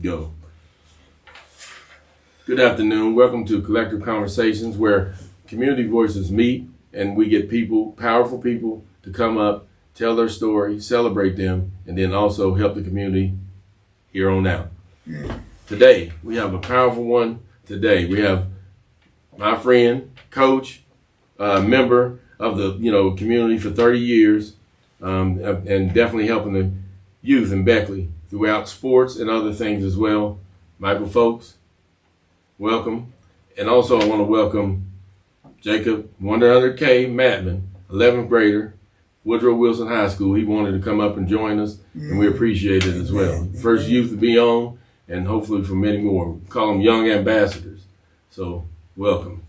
Go. Good afternoon. Welcome to Collective Conversations, where community voices meet and we get people, powerful people, to come up, tell their story, celebrate them, and then also help the community here on out. Today, we have a powerful one. Today, we have my friend, coach, member of the community for 30 years, and definitely helping the youth in Beckley throughout sports and other things as well. Michael Fowlkes, welcome. And also I want to welcome Jacob 100K Matman, 11th grader, Woodrow Wilson High School. He wanted to come up and join us, and we appreciate it as well. First youth to be on, and hopefully for many more. We call them young ambassadors. So welcome.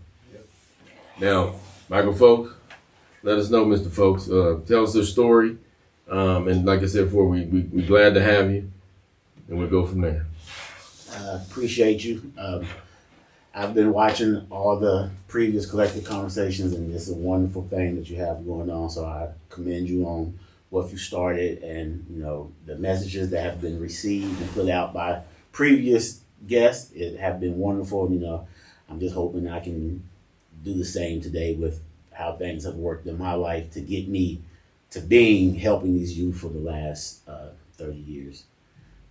Now, Michael Fowlkes, let us know, Mr. Fowlkes. Tell us your story. And like I said before, we're glad to have you, and we'll go from there. Appreciate you. I've been watching all the previous collective conversations, and it's a wonderful thing that you have going on. So I commend you on what you started, and the messages that have been received and put out by previous guests. It have been wonderful. I'm just hoping I can do the same today with how things have worked in my life to get me to helping these youth for the last 30 years.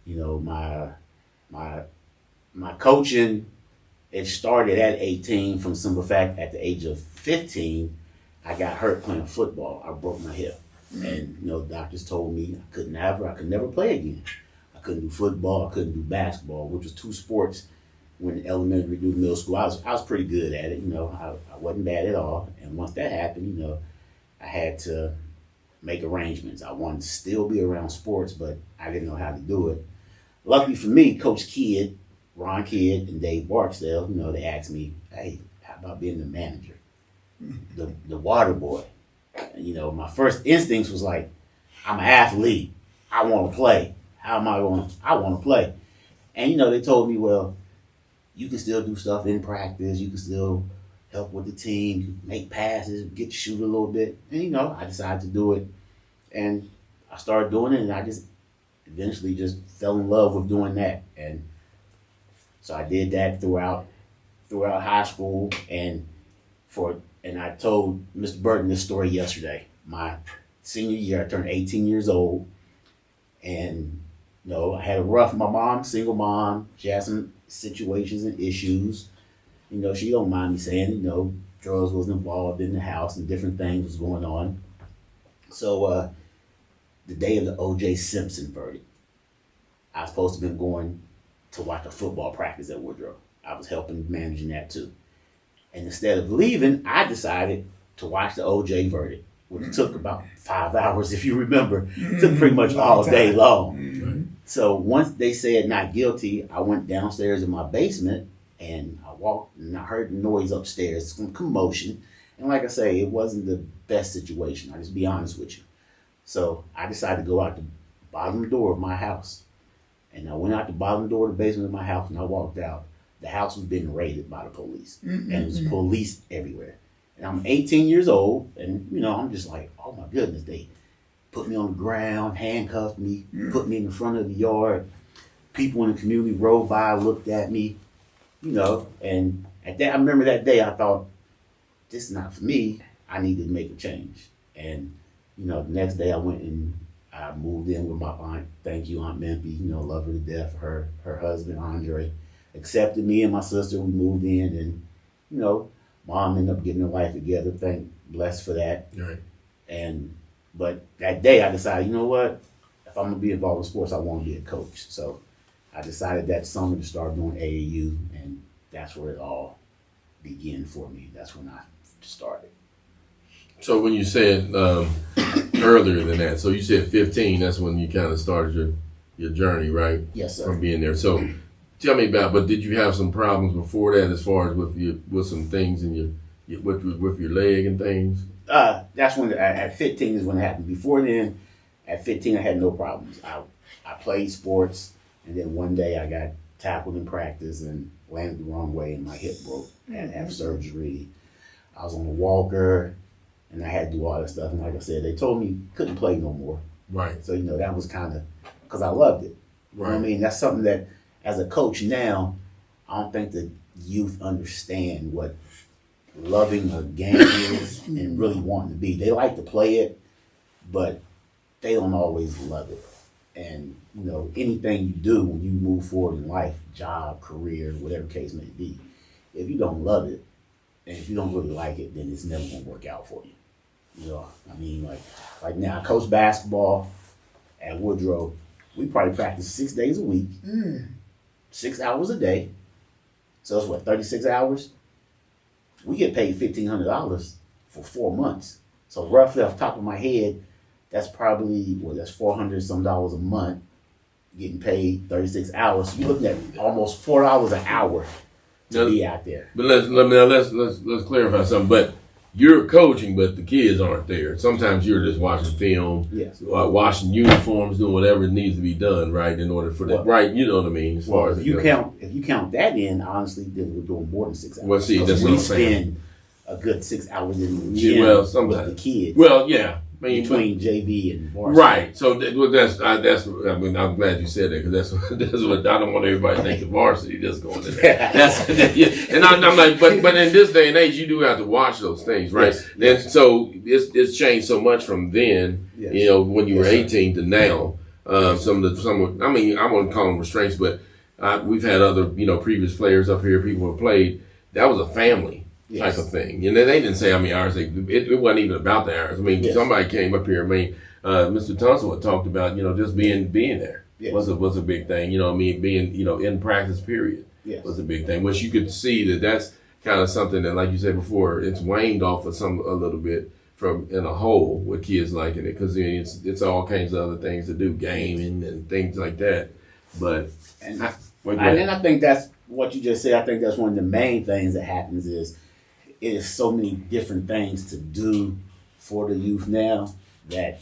My coaching, it started at 18 from simple fact at the age of 15, I got hurt playing football. I broke my hip. And, doctors told me I could never play again. I couldn't do football, I couldn't do basketball, which was two sports when elementary through middle school. I was pretty good at it, I wasn't bad at all. And once that happened, I had to make arrangements. I wanted to still be around sports, but I didn't know how to do it. Luckily for me, Coach Kidd, Ron Kidd, and Dave Barksdale, they asked me, hey, how about being the manager? The water boy. My first instincts was like, I'm an athlete. I want to play. How am I going to? I want to play. And, they told me, well, you can still do stuff in practice. You can still help with the team, make passes, get to shoot a little bit. And, I decided to do it. And I started doing it, and I just eventually just fell in love with doing that. And so I did that throughout high school. And I told Mr. Burton this story yesterday. My senior year, I turned 18 years old. And, I had a rough, my mom, single mom. She had some situations and issues. She don't mind me saying, drugs was involved in the house and different things was going on. So the day of the O.J. Simpson verdict, I was supposed to have been going to watch a football practice at Woodrow. I was helping managing that too. And instead of leaving, I decided to watch the O.J. verdict, which took about 5 hours, if you remember. It took pretty much all day long. So once they said not guilty, I went downstairs in my basement and I walked and I heard noise upstairs, some commotion. And like I say, it wasn't the best situation. I'll just be honest with you. So I decided to go out the bottom door of my house. And I went out the bottom door of the basement of my house and I walked out. The house was being raided by the police. And it was police everywhere. And I'm 18 years old and, I'm just like, oh my goodness, they put me on the ground, handcuffed me, put me in the front of the yard. People in the community rode by, looked at me, and at that, I remember that day I thought, this is not for me. I needed to make a change. And, the next day I went and I moved in with my aunt. Thank you, Aunt Mimpy. Love her to death. Her husband, Andre, accepted me and my sister. We moved in and, Mom ended up getting her life together. Blessed for that. Right. But that day I decided, you know what? If I'm going to be involved in sports, I want to be a coach. So I decided that summer to start doing AAU, and that's where it all began for me. That's when I started. So when you said earlier than that, so you said 15, that's when you kind of started your journey, right? Yes, sir. From being there. So tell me but did you have some problems before that as far as with some things in with your leg and things? That's when, at 15 is when it happened. Before then, at 15, I had no problems. I played sports, and then one day I got tackled in practice and landed the wrong way and my hip broke. I had to have surgery. I was on a walker, and I had to do all that stuff. And like I said, they told me couldn't play no more. Right. So, that was kind of, because I loved it. Right. You know what I mean? That's something that as a coach now, I don't think the youth understand what loving a game is and really wanting to be. They like to play it, but they don't always love it. And anything you do when you move forward in life, job, career, whatever case may be, if you don't love it and if you don't really like it, then it's never gonna work out for you. I mean, like now I coach basketball at Woodrow. We probably practice 6 days a week, 6 hours a day. So it's 36 hours? We get paid $1,500 for 4 months. So roughly off the top of my head, that's probably, that's $400 some a month, getting paid 36 hours. So you're looking at almost $4 an hour to be out there. But let's clarify something. But you're coaching, but the kids aren't there. Sometimes you're just watching film, washing uniforms, doing whatever needs to be done, right, in order for that, right? You know what I mean? As far as if you count that in, honestly, then we're doing more than 6 hours. Well, see, that's what I'm saying. We spend a good 6 hours in the gym with the kids. Well, yeah. I mean, between JV and varsity. Right. So that's. I mean, I'm glad you said that because that's what I don't want everybody to think the varsity just going in there. And I'm like, but in this day and age, you do have to watch those things, right? Yes. And so it's changed so much from then. Yes. When you were 18 to now. Some I mean, I wouldn't call them restraints, but we've had other previous players up here, people who have played. That was a family. Type of thing. And they didn't say how many hours it wasn't even about the hours. I mean, somebody came up here. I mean, Mr. Tunstall had talked about, just being there was a big thing. Being, in practice period was a big thing. Which you could see that's kind of something that, like you said before, it's waned off of a little bit from in a whole with kids liking it because it's all kinds of other things to do, gaming and things like that. But and I think that's what you just said. I think that's one of the main things that happens is it is so many different things to do for the youth now that,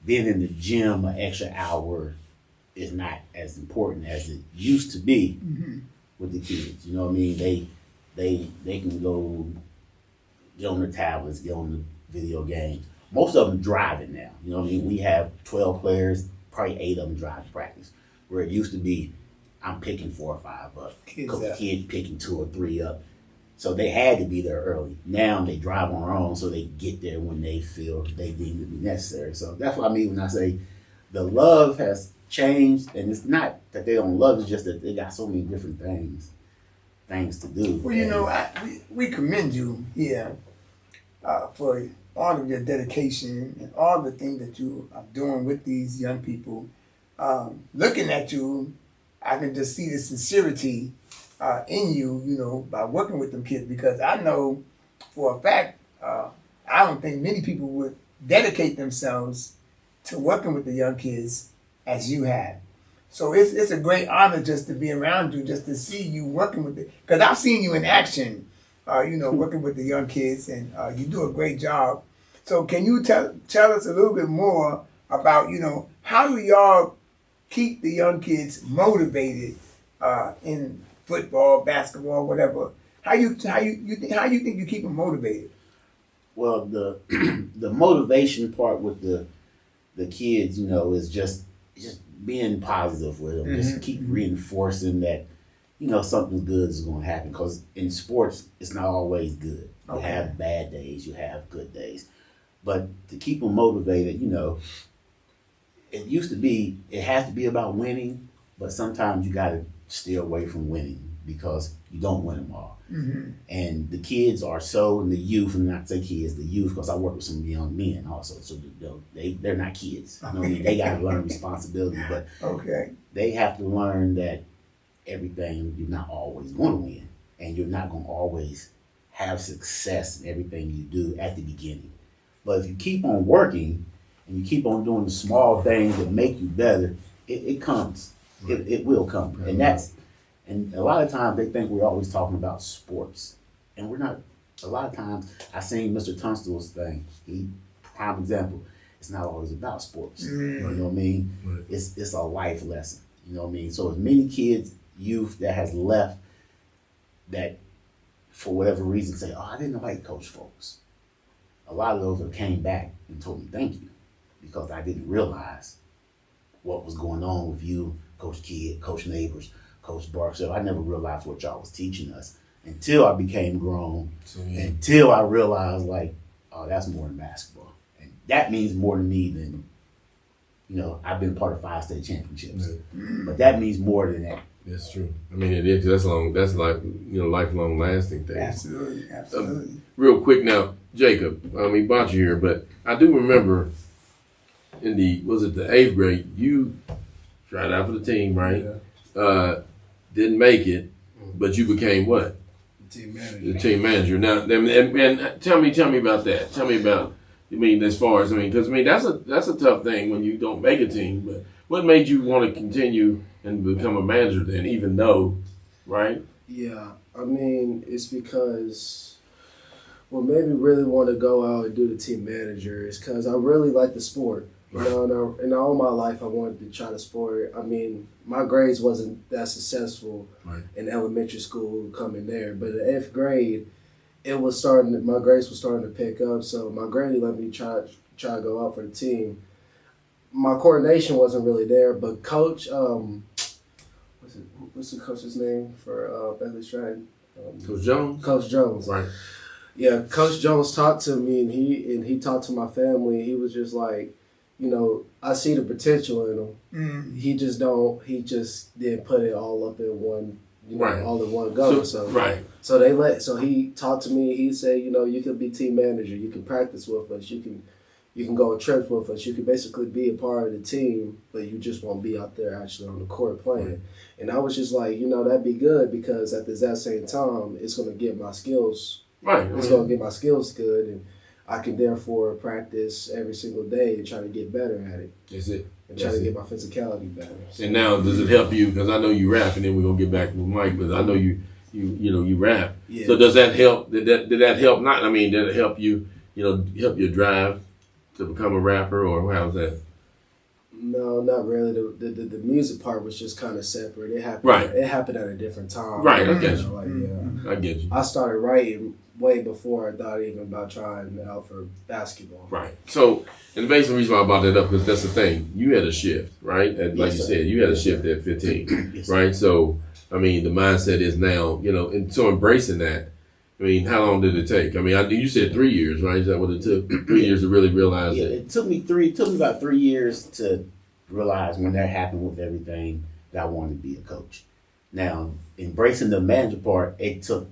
being in the gym an extra hour is not as important as it used to be with the kids. You know what I mean? They can go get on their tablets, get on the video games. Most of them driving now. You know what I mean? We have 12 players, probably 8 of them drive to practice. Where it used to be, I'm picking 4 or 5 up. Kids picking 2 or 3 up. So they had to be there early. Now they drive on their own, so they get there when they feel they deem it necessary. So that's what I mean when I say the love has changed, and it's not that they don't love, it's just that they got so many different things to do. Well, we commend you here for all of your dedication and all the things that you are doing with these young people. Looking at you, I can just see the sincerity in you, by working with them kids, because I know for a fact, I don't think many people would dedicate themselves to working with the young kids as you have. So it's a great honor just to be around you, just to see you working with it, because I've seen you in action, working with the young kids, and you do a great job. So can you tell us a little bit more about, how do y'all keep the young kids motivated in football, basketball, whatever? How you think you keep them motivated? Well, the motivation part with the kids, is just being positive with them. Just keep reinforcing that, something good is going to happen. Because in sports, it's not always good. You have bad days, you have good days. But to keep them motivated, it used to be, it has to be about winning, but sometimes you got to stay away from winning because you don't win them all. And the kids are and the youth, and not say kids, the youth, because I work with some young men also, so they're not kids. They got to learn responsibility, but they have to learn that everything, you're not always going to win, and you're not going to always have success in everything you do at the beginning. But if you keep on working and you keep on doing the small things that make you better, it comes. Right. It will come. Right. And a lot of times they think we're always talking about sports. And we're not. A lot of times I seen Mr. Tunstall's thing. Prime example, it's not always about sports. You know what I mean? Right. It's a life lesson. You know what I mean? So as many kids, youth that has left that for whatever reason say, I didn't like Coach Fowlkes. A lot of those have came back and told me thank you because I didn't realize what was going on with you, Coach Kidd, Coach Neighbors, Coach Barksdale, I never realized what y'all was teaching us until I became grown, So, yeah. until I realized, like, oh, that's more than basketball. And that means more to me than, I've been part of 5 state championships. But that means more than that. That's true. I mean, it is. That's long. That's like, lifelong lasting thing. Absolutely. Real quick now, Jacob, we brought you here, but I do remember in the 8th grade, you tried out for the team, right? Yeah. Didn't make it, but you became what? Team manager. The team manager. Now, and tell me about that. Tell me about, as far as, because that's a tough thing when you don't make a team, but what made you want to continue and become a manager then, even though, right? Yeah, it's because what made me really want to go out and do the team manager is because I really like the sport. Right. And all my life I wanted to try the sport. My grades wasn't that successful Right. in elementary school coming there, but in the 8th grade, my grades were starting to pick up, so my granny let me try to go out for the team. My coordination wasn't really there, but coach, what's the coach's name for Bentley Stratton? Coach Jones? Coach Jones. Right. Yeah, Coach Jones talked to me, and he talked to my family. He was just like, I see the potential in him. He just didn't put it all up in one, Right. all in one go. Right. So he talked to me. He said, you can be team manager. You can practice with us. You can go on trips with us. You can basically be a part of the team, but you just won't be out there actually on the court playing. Right. And I was just like, that'd be good because at the exact same time, it's going to get my skills. Right. It's going to get my skills good, and I can therefore practice every single day and try to get better at it. That's it. And try to get my physicality better. So. And now, does it help you? Because I know you rap, and then we're gonna get back with Mike. But I know you rap. Yeah. So does that help? Did that help? Did it help you? Help your drive to become a rapper, or how's that? No, not really. The music part was just kind of separate. It happened. Right. It happened at a different time. Right, I get you. Yeah. I get you. I started writing way before I thought even about trying out for basketball. Right. So, and the basic reason why I brought that up because that's the thing. You had a shift, right? And like you said, you had a shift at 15, Yes, right? So, the mindset is now, and so embracing that. How long did it take? You said 3 years, right? Is that what it took? 3 years to really realize Yeah, that? it took me about 3 years to realize when that happened with everything that I wanted to be a coach. Now, embracing the manager part, it took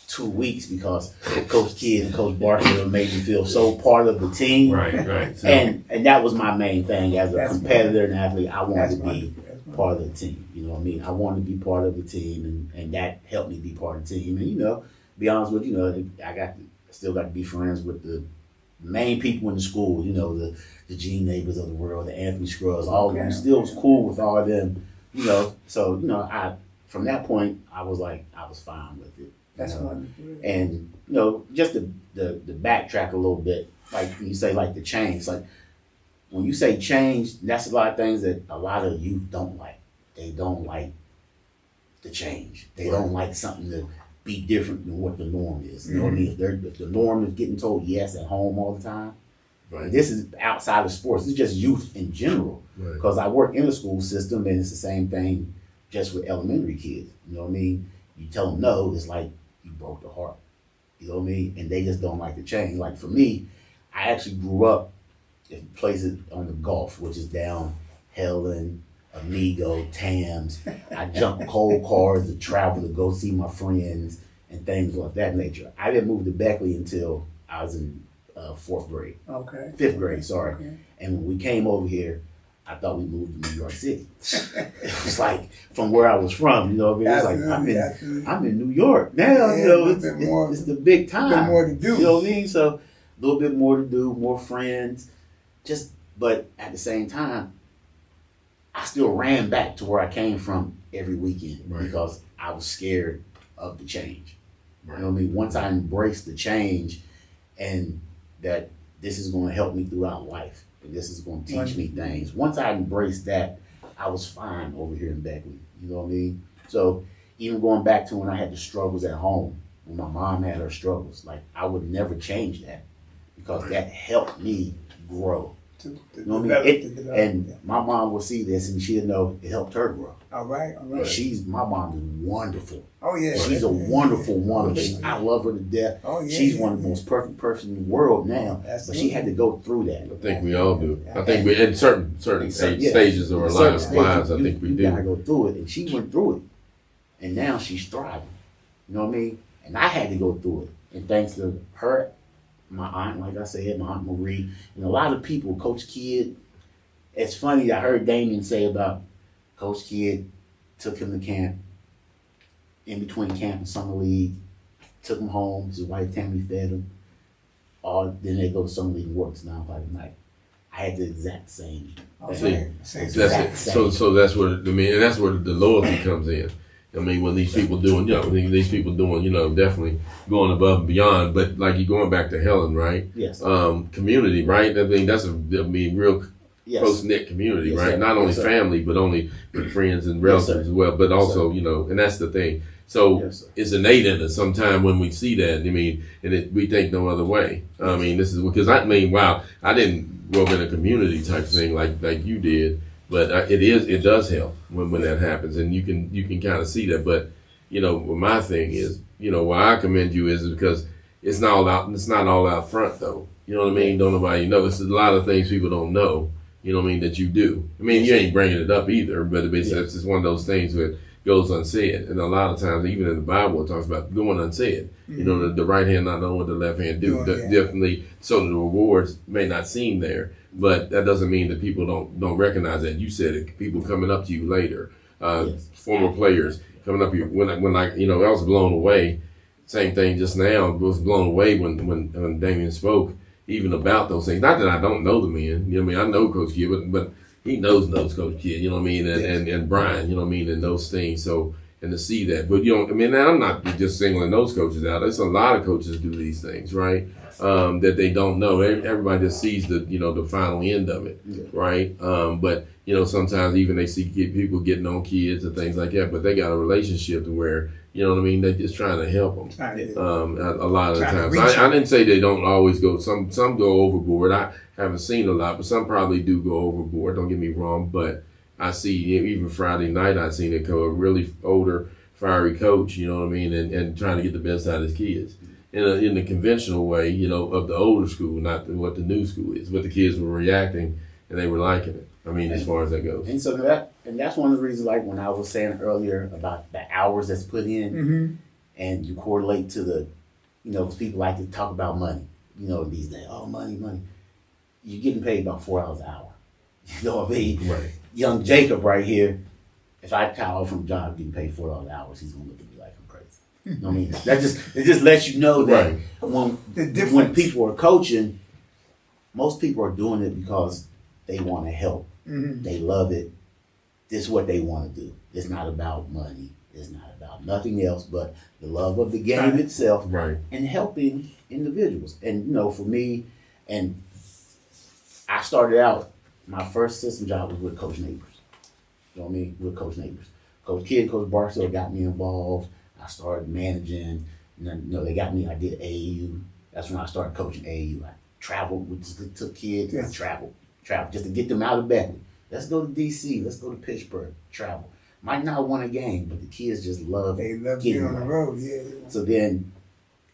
2 weeks because Coach Kidd and Coach Barksdale made me feel so part of the team. Right. So, And that was my main thing as a That's competitor and athlete. I wanted to be That's part of the team. I wanted to be part of the team, and that helped me be part of the team. And be honest with you, I still got to be friends with the main people in the school. The Gene Neighbors of the world, the Anthony Scruggs, all of them. Still was cool with all of them. So I from that point I was fine with it. That's wonderful. And just the backtrack a little bit, like when you say like the change, like when you say change, that's a lot of things that a lot of youth don't like. They don't like the change. They don't like something to be different than what the norm is. You know what I mean? If the norm is getting told yes at home all the time, right. this is outside of sports. It's just youth in general. Right. Because I work in the school system, and it's the same thing just with elementary kids. You know what I mean? You tell them no, it's like you broke the heart. You know what I mean? And they just don't like to change. Like for me, I actually grew up in places on the Gulf, which is down Helen, Amigo, Tams. I jumped cold cars to travel to go see my friends and things of that nature. I didn't move to Beckley until I was in 4th grade. Okay. 5th grade, sorry. Okay. And when we came over here, I thought we moved to New York City. It was like from where I was from, you know what I mean? It's like I'm in New York now. Yeah, It's the big time. A bit more to do. You know what I mean? So a little bit more to do, more friends. But at the same time, I still ran back to where I came from every weekend because I was scared of the change. Right. You know what I mean? Once I embraced the change and that this is going to help me throughout life and this is going to teach me things. Once I embraced that, I was fine over here in Beckley. You know what I mean? So even going back to when I had the struggles at home, when my mom had her struggles, like I would never change that because that helped me grow. To You know what develop, I mean? to develop, And yeah. my mom will see this and she'll know it helped her grow. All right. My mom is wonderful. Oh yeah. She's a wonderful woman. I love her to death. Oh yeah. She's one of the most perfect person in the world now. But she had to go through that. I think we all do. I think we in certain stages of our lives. I think we do. You gotta go through it, and she went through it, and now she's thriving. You know what I mean? And I had to go through it, and thanks to her, my aunt, like I said, my aunt Marie, and a lot of people, Coach Kidd. It's funny. I heard Damien say about Coach Kidd took him to camp, in between camp and summer league, took him home. His wife Tammy fed him. Then they go to summer league and work till 9 o'clock at night. I had the exact same. So that's what I mean, and that's where the loyalty comes in. I mean, when these people doing, definitely going above and beyond. But like you going back to Helen, right? Yes. Community, right? I mean, that's real close knit community, Yes, right? sir. Not only Yes, sir. family, but only with friends and relatives as well. But also, and that's the thing. So Yes, sir. it's innate in us. Sometime when we see that, I mean, we think no other way. I mean, this is because I didn't grow up in a community type thing like you did, but it does help when that happens, and you can kind of see that. But my thing is, why I commend you is because it's not all out front though. You know what I mean? Don't nobody know. It's a lot of things people don't know. You know what I mean, that you do. I mean, you ain't bringing it up either, but it's just one of those things that goes unsaid. And a lot of times, even in the Bible, it talks about going unsaid. Mm-hmm. The right hand not knowing what the left hand do. Definitely, so the rewards may not seem there, but that doesn't mean that people don't recognize that. You said it. People coming up to you later, former players coming up to you. When I was blown away. Same thing just now. I was blown away when Damien spoke. Even about those things. Not that I don't know the men. You know what I mean? I know Coach Kidd, but he knows Coach Kidd, you know what I mean? And Brian, you know what I mean? And those things. So, and to see that. But, I'm not just singling those coaches out. There's a lot of coaches do these things, right? That they don't know. Everybody just sees the final end of it, right? But, sometimes even they see people getting on kids and things like that, but they got a relationship to where, you know what I mean? They're just trying to help them. A lot of the times. I didn't say they don't always go. Some go overboard. I haven't seen a lot, but some probably do go overboard. Don't get me wrong. But I see even Friday night, I seen a really older, fiery coach. You know what I mean? And trying to get the best out of his kids in the conventional way. Of the older school, not what the new school is. But the kids were reacting and they were liking it. I mean, as far as that goes. And so that's one of the reasons, like when I was saying earlier about the hours that's put in, and you correlate to the, people like to talk about money, these days. Oh, money. You're getting paid about $4 an hour. You know what I mean? Right. Young Jacob right here, if I call from a job getting paid $4 an hour, he's gonna look at me like I'm crazy. You know what I mean? It just lets you know that when people are coaching, most people are doing it because they want to help. Mm-hmm. They love it. This is what they want to do. It's not about money. It's not about nothing else but the love of the game itself, and helping individuals. And for me, and I started out, my first assistant job was with Coach Neighbors. You know what I mean? With Coach Neighbors. Coach Kidd, Coach Barstow got me involved. I started managing. And then, they got me. I did AAU. That's when I started coaching AAU. I traveled, took kids. I traveled just to get them out of Bethany. Let's go to DC. Let's go to Pittsburgh. Travel. Might not win a game, but the kids just love. They love getting on the road. Yeah. So then,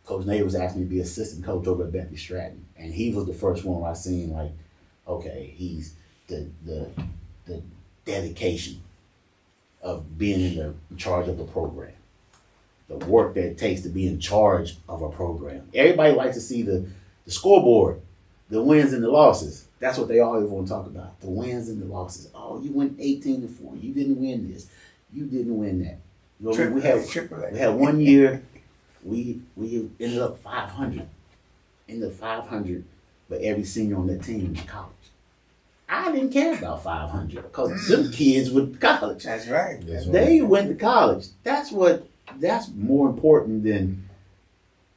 Coach Neighbors asked me to be assistant coach over at Bethany Stratton, and he was the first one where I seen like, okay, he's the dedication of being in charge of the program, the work that it takes to be in charge of a program. Everybody likes to see the scoreboard, the wins and the losses. That's what they always want to talk about, the wins and the losses. Oh, you went 18-4. You didn't win this. You didn't win that. We had 1 year, we ended up 500. But every senior on that team was college. I didn't care about 500 because them kids went to college. That's right. They went to college. That's more important than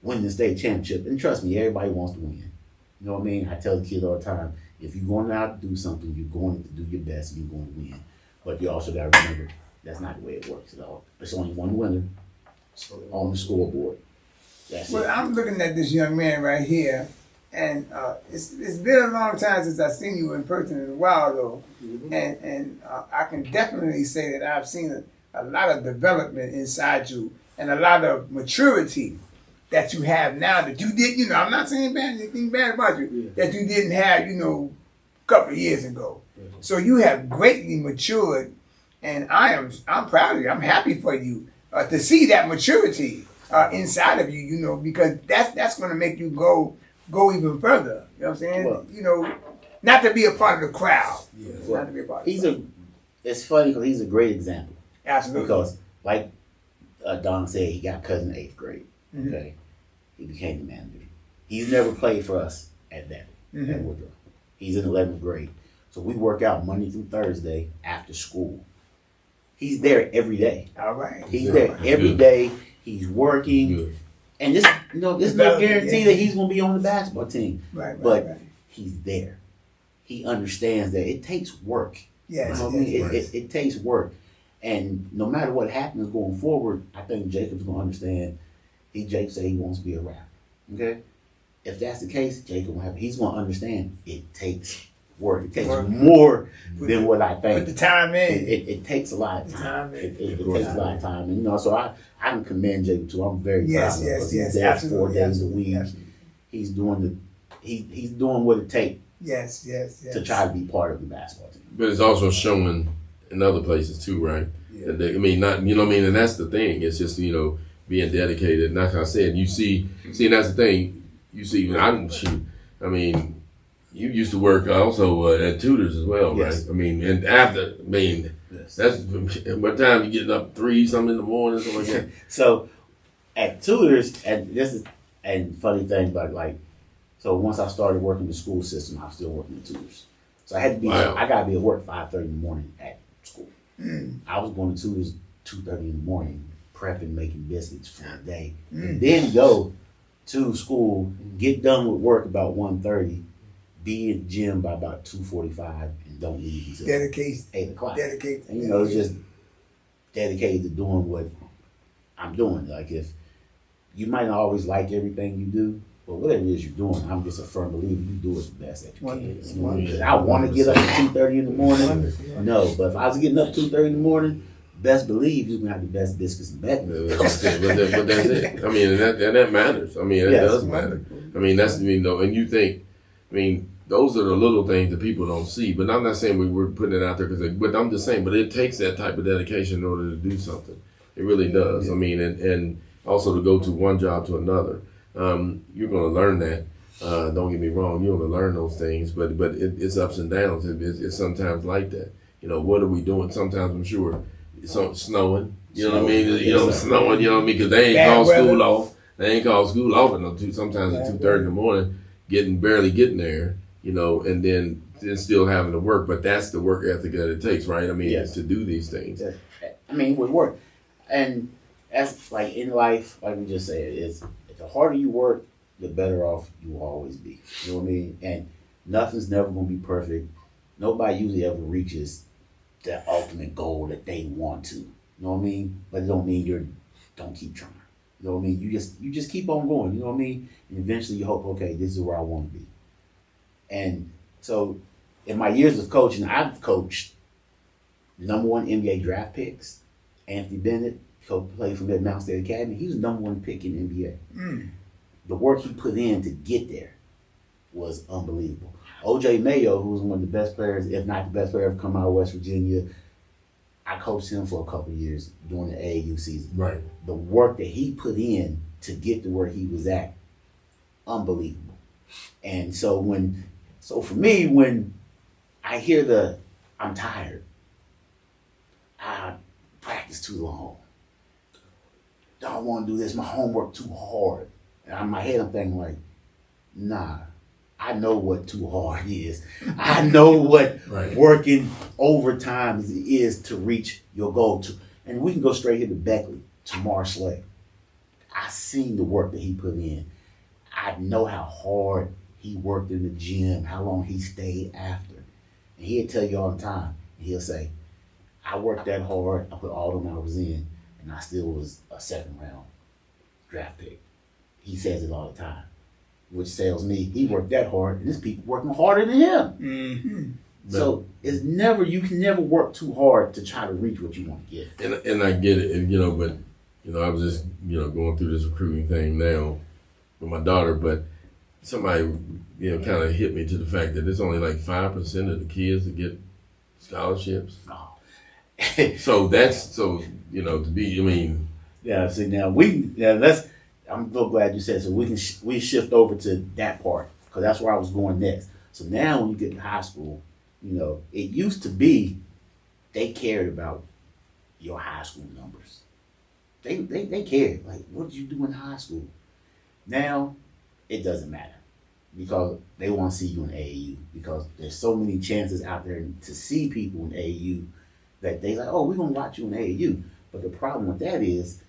winning the state championship. And trust me, everybody wants to win. You know what I mean? I tell the kids all the time, if you're going out to do something, you're going to do your best and you're going to win. But you also got to remember, that's not the way it works at all. There's only one winner on the scoreboard. That's it. I'm looking at this young man right here, And it's been a long time since I've seen you in person in a while though, and I can definitely say that I've seen a lot of development inside you and a lot of maturity that you have now that you did. You know, I'm not saying anything bad about you that you didn't have. You know, a couple of years ago. So you have greatly matured, and I'm proud of you. I'm happy for you to see that maturity inside of you. You know, because that's going to make you go even further. You know what I'm saying? Well, you know, not to be a part of the crowd. Well, Not to be a part of the crowd. It's funny because he's a great example. Absolutely. Because, like Don said, he got cut in the 8th grade. Mhm. Okay, he became the manager. He's never played for us at that Mhm. at Woodrow. He's in 11th grade, so we work out Monday through Thursday after school. He's there every day. All right. He's there every Good. day. He's working, Good. and there's no guarantee that he's gonna be on the basketball team. Right. But Right. he's there. He understands that it takes work. Yes. You know what I mean? Yes. It takes work. And no matter what happens going forward, I think Jacob's gonna understand. Jake said he wants to be a rapper. Okay? If that's the case, Jacob will have he's gonna understand it takes work. It takes Work. more than what I Put think. the time in. It takes a lot of The time. time It in. takes a lot of time. And so I can commend Jacob too. I'm very Yes. proud of him. Yes. Because Yes. he's there Absolutely. 4 days a Absolutely. week. Absolutely. He's doing what it takes Yes. Yes. Yes. to try to be part of the basketball team. But it's also showing in other places too, right? Yeah. That I mean, not, you know what I mean? And that's the thing. It's just, you know, being dedicated. And like I said, you see, and that's the thing. You see, I didn't shoot. I mean, you used to work also at Tutors as well, Yes. right? I mean, and after, I mean, Yes. that's what time you getting up 3 something in the morning, something like that. So at Tutors, and funny thing about like, so once I started working the school system, I was still working at Tutors. So I had to be, Wow. I gotta be at work 5:30 in the morning at school. Mm. I was going to Tutors 2:30 in the morning, prepping, making biscuits for the day, and then go to school, get done with work about 1:30, be in the gym by about 2:45, and don't leave until Dedication. 8 o'clock. Dedicated. And you know, it's just dedicated to doing what I'm doing. Like if you might not always like everything you do, but whatever it is you're doing, I'm just a firm believer you do it the best that you Wonderful. can. Wonderful. I want to get up at 2:30 in the morning. Wonderful. No, but if I was getting up 2:30 in the morning, best believe you're gonna have the best biscuits and But bacon. that's it. I mean, and that matters. I mean, it Yes. does matter. I mean, that's, you know, and you think, I mean, those are the little things that people don't see. But I'm not saying we're putting it out there but I'm just saying, but it takes that type of dedication in order to do something. It really does. I mean, and also to go to one job to another. You're going to learn that. Don't get me wrong. You're going to learn those things, but it's ups and downs. It's sometimes like that. You know, what are we doing? Sometimes I'm sure it's snowing. You know what I mean? You know, snowing. You know what I mean? Because they ain't Bad called weather. school off. They ain't called school off until sometimes at 2:30 in the morning, barely getting there. You know, and then still having to work. But that's the work ethic that it takes, right? I mean, Yes. to do these things. I mean, with work, and that's like in life, like we just said, it's the harder you work, the better off you will always be. You know what I mean? And nothing's never gonna be perfect. Nobody usually ever reaches that ultimate goal that they want to. You know what I mean? But it don't mean don't keep trying. You know what I mean? You just keep on going. You know what I mean? And eventually you hope, okay, this is where I want to be. And so, in my years of coaching, I've coached #1 NBA draft picks. Anthony Bennett, played for the Mount State Academy. He was #1 pick in the NBA. Mm. The work he put in to get there was unbelievable. OJ Mayo, who was one of the best players, if not the best player ever come out of West Virginia, I coached him for a couple of years during the AAU season. Right. The work that he put in to get to where he was at, unbelievable. And so for me, when I hear I'm tired, I practice too long, don't want to do this, my homework too hard. And in my head, I'm thinking like, nah, I know what too hard is. I know what Right. working overtime is to reach your goal to. And we can go straight here to Beckley, to Marsley. I seen the work that he put in. I know how hard he worked in the gym, how long he stayed after. And he'll tell you all the time, he'll say, I worked that hard, I put all them hours in, and I still was a 2nd round draft pick. He says it all the time. which tells me he worked that hard, and there's people working harder than him. Mm-hmm. So it's never, you can never work too hard to try to reach what you want to get. And I get it, and, but I was just going through this recruiting thing now with my daughter, but somebody kind of hit me to the fact that it's only like 5% of the kids that get scholarships. Oh. So that's to be. Yeah. See now I'm so glad you said so. We shift over to that part because that's where I was going next. So now when you get to high school, it used to be they cared about your high school numbers. They cared like what did you do in high school. Now it doesn't matter because they want to see you in AAU because there's so many chances out there to see people in AAU that they like, oh, we're gonna watch you in AAU. But the problem with that is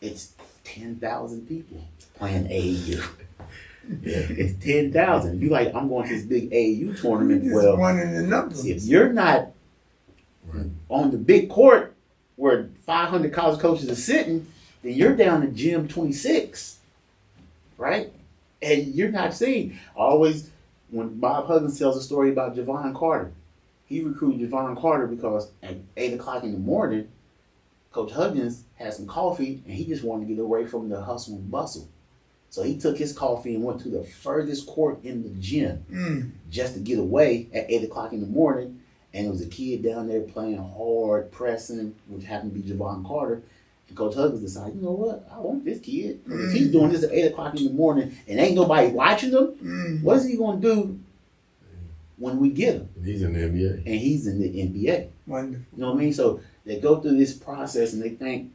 it's 10,000 people playing AAU. Yeah, it's 10,000. You like, I'm going to this big AAU tournament. Just well, one in the numbers. if you're not on the big court where 500 college coaches are sitting, then you're down in gym 26, right? And you're not seen. Always, when Bob Huggins tells a story about Javon Carter, he recruited Javon Carter because at 8 o'clock in the morning, Coach Huggins had some coffee and he just wanted to get away from the hustle and bustle. So he took his coffee and went to the furthest court in the gym just to get away at 8 o'clock in the morning. And there was a kid down there playing hard, pressing, which happened to be Javon Carter. And Coach Huggins decided, you know what? I want this kid. If he's doing this at 8 o'clock in the morning and ain't nobody watching him, what is he going to do when we get him? He's in the NBA. And he's in the NBA. Wonderful. You know what I mean? So they go through this process and they think,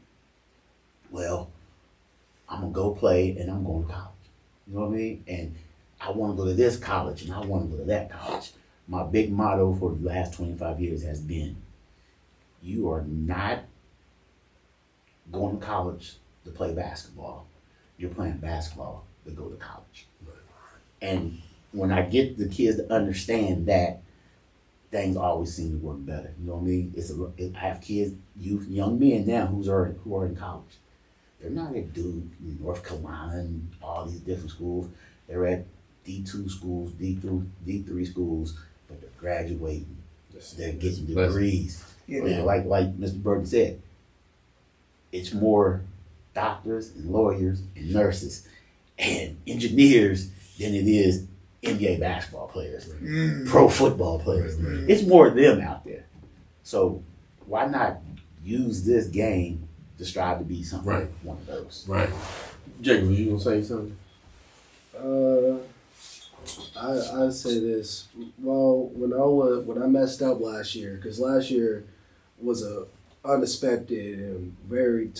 well, I'm going to go play and I'm going to college. You know what I mean? And I want to go to this college and I want to go to that college. My big motto for the last 25 years has been, you are not going to college to play basketball. You're playing basketball to go to college. And when I get the kids to understand that, things always seem to work better. You know what I mean? I have kids, youth, young men now who are in college. They're not at Duke, North Carolina, and all these different schools. They're at D2 schools, D3 schools, but they're graduating. They're getting degrees. Yeah. Like Mr. Burton said, it's more doctors and lawyers and nurses and engineers than it is NBA basketball players, pro football players. It's more of them out there. So why not use this game to strive to be something like one of those? Right. Jacob, was you going to say something? I say this. Well, when I messed up last year, because last year was a unexpected and very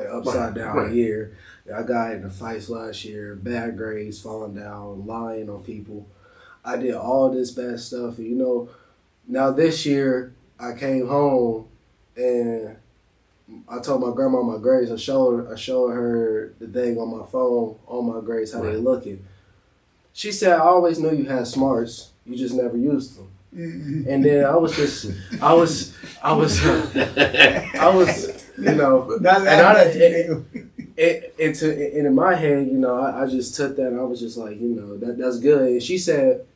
upside down year. I got into fights last year, bad grades, falling down, lying on people. I did all this bad stuff. And, now this year I came home and I told my grandma my grades. I showed her the thing on my phone, all my grades, how they looking. She said, I always knew you had smarts. You just never used them. And then I was, and in my head, I just took that and I was just like, that's good. And she said,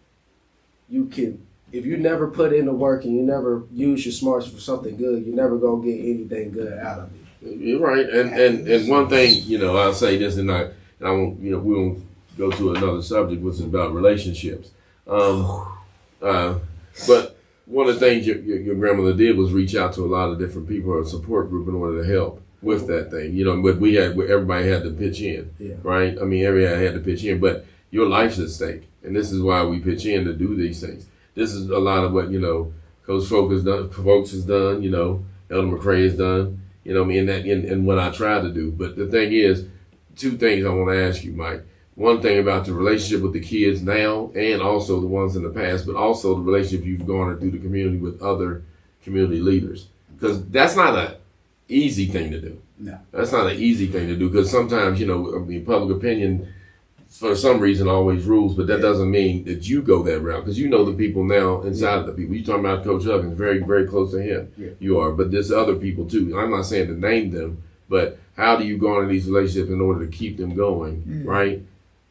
if you never put in the work and you never use your smarts for something good, you're never going to get anything good out of it. You're right. And one thing, I'll say this and I won't, we won't go to another subject, which is about relationships. But one of the things your grandmother did was reach out to a lot of different people or a support group in order to help with that thing. But everybody had to pitch in, right? I mean, everybody had to pitch in, but your life's at stake. And this is why we pitch in to do these things. This is a lot of what, Coach Fowlkes has done, Elder McCray has done, and what I try to do. But the thing is, two things I want to ask you, Mike. One thing about the relationship with the kids now and also the ones in the past, but also the relationship you've garnered through the community with other community leaders. Because that's not an easy thing to do. No. That's not an easy thing to do because sometimes, public opinion for some reason always rules, but that doesn't mean that you go that route because the people now inside of the people. You're talking about Coach Huggins, very, very close to him. Yeah. You are, but there's other people too. I'm not saying to name them, but how do you garner these relationships in order to keep them going, right?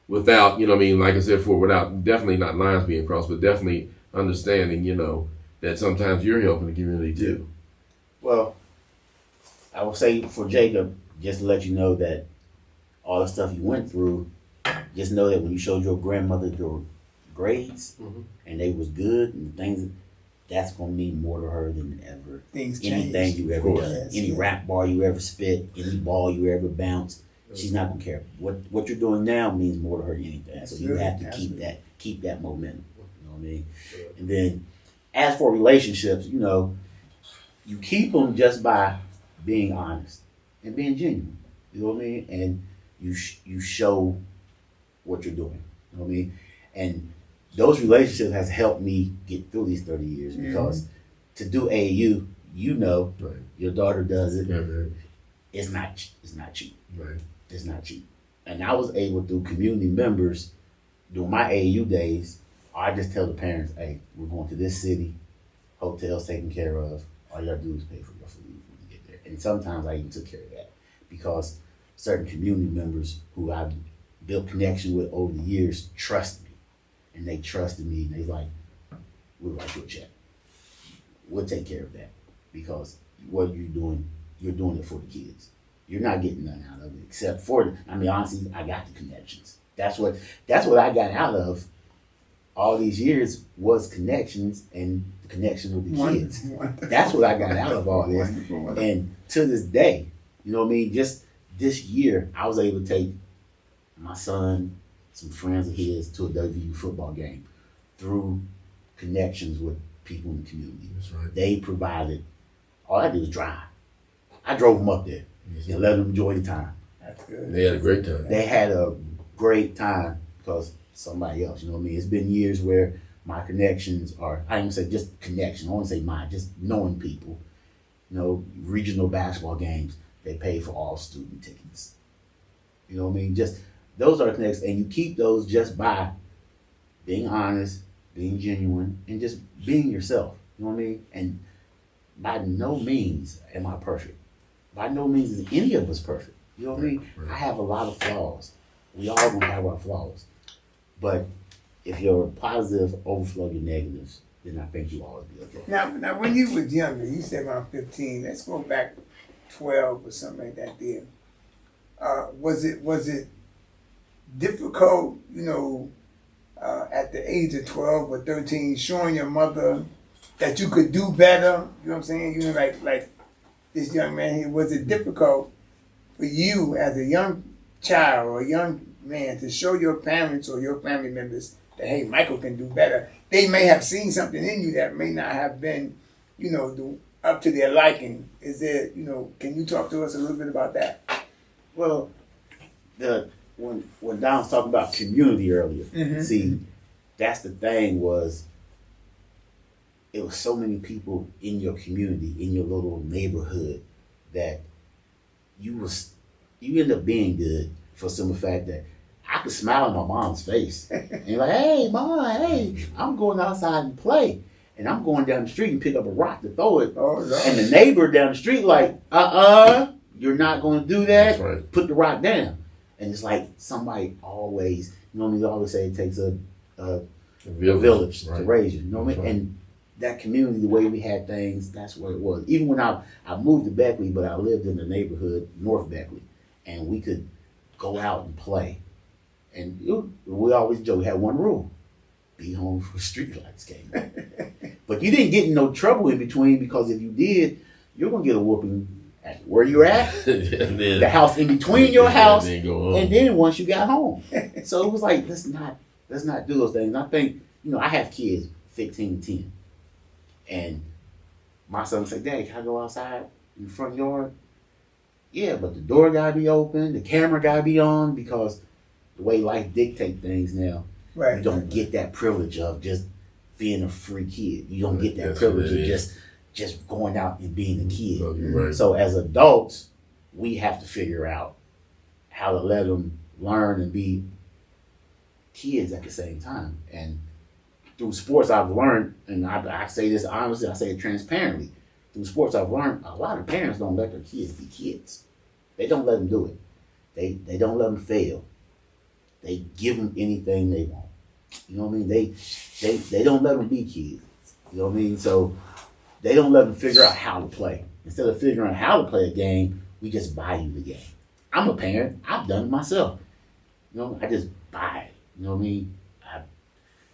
without, you know what I mean, like I said before, without definitely not lines being crossed, but definitely understanding, you know, that sometimes you're helping the community too. Well, I will say for Jacob, just to let you know that all the stuff you went through, just know that when you showed your grandmother your grades and they was good and things, that's gonna mean more to her than ever. Things change. Anything you ever done, Yes, any yes. rap bar you ever spit, any ball you ever bounced, she's not gonna care. What you're doing now means more to her than anything. So you have to keep that momentum. You know what I mean? And then, as for relationships, you know, you keep them just by being honest and being genuine. You know what I mean? And you show what you're doing. You know what I mean? And those relationships has helped me get through these 30 years because to do AAU, you know, Right. your daughter does it. Yeah, right. It's not cheap. Right. It's not cheap. And I was able through community members during my AAU days, I just tell the parents, hey, we're going to this city, hotels taken care of. All you gotta do is pay for your food when you get there. And sometimes I even took care of that because certain community members who I've built connection with over the years trust me. And they trusted me and they like, we'll write you a check. We'll take care of that. Because what you're doing it for the kids. You're not getting nothing out of it except for honestly, I got the connections. That's what I got out of all these years was connections and the connection with the kids. Wonderful. That's what I got out of all this. Wonderful. And to this day, you know what I mean? Just this year, I was able to take my son, some friends of his, to a WVU football game through connections with people in the community. That's right. They provided, all I did was drive. I drove them up there and let them enjoy the time. That's good. They had a great time. They had a great time because somebody else, you know what I mean? It's been years where my connections are, I don't say just connection, I won't say mine, just knowing people. You know, regional basketball games, they pay for all student tickets. You know what I mean? Just those are the connections, and you keep those just by being honest, being genuine, and just being yourself. You know what I mean? And by no means am I perfect. By no means is any of us perfect. You know what I mean? Right. I have a lot of flaws. We all gonna have our flaws. But if your positive overflow your negatives, then I think you always be okay. Now, when you was younger, you said around 15. Let's go back 12 or something like that. There, was it difficult? You know, at the age of 12 or 13, showing your mother that you could do better. You know what I'm saying? You know, like this young man here. Was it difficult for you as a young child or a young man to show your parents or your family members that, hey, Michael can do better? They may have seen something in you that may not have been, you know, up to their liking. Is there, you know, can you talk to us a little bit about that? Well, when Don was talking about community earlier, see, that's the thing was, it was so many people in your community, in your little neighborhood, that you end up being good for some of the fact that I could smile in my mom's face and like, hey, Mom, hey, I'm going outside and play. And I'm going down the street and pick up a rock to throw it. Oh, no. And the neighbor down the street like, you're not going to do that. That's right. Put the rock down. And it's like somebody always, you know what I mean? They always say it takes a village to Right. raise you. You know what I mean? That's right. And that community, the way we had things, that's what it was. Even when I moved to Beckley, but I lived in the neighborhood, North Beckley, and we could go out and play. And we always joke, we had one rule: be home for street lights came. But you didn't get in no trouble in between, because if you did, you're going to get a whooping at where you're at, And then- the house in between your house, and then go home. and then once you got home. So it was like, let's not do those things. And I think, you know, I have kids, 15 and 10. And my son said, Daddy, can I go outside in the front yard? Yeah, but the door got to be open, the camera got to be on, because the way life dictates things now, Right. you don't get that privilege of just being a free kid. You don't get that That's privilege what it of is. just going out and being a kid. So you're right. So as adults, we have to figure out how to let them learn and be kids at the same time. And through sports, I've learned, and I say this honestly, I say it transparently. Through sports, I've learned a lot of parents don't let their kids be kids. They don't let them do it. They don't let them fail. They give them anything they want. You know what I mean? They don't let them be kids. You know what I mean? So they don't let them figure out how to play. Instead of figuring out how to play a game, we just buy you the game. I'm a parent. I've done it myself. You know, I just buy it. You know what I mean?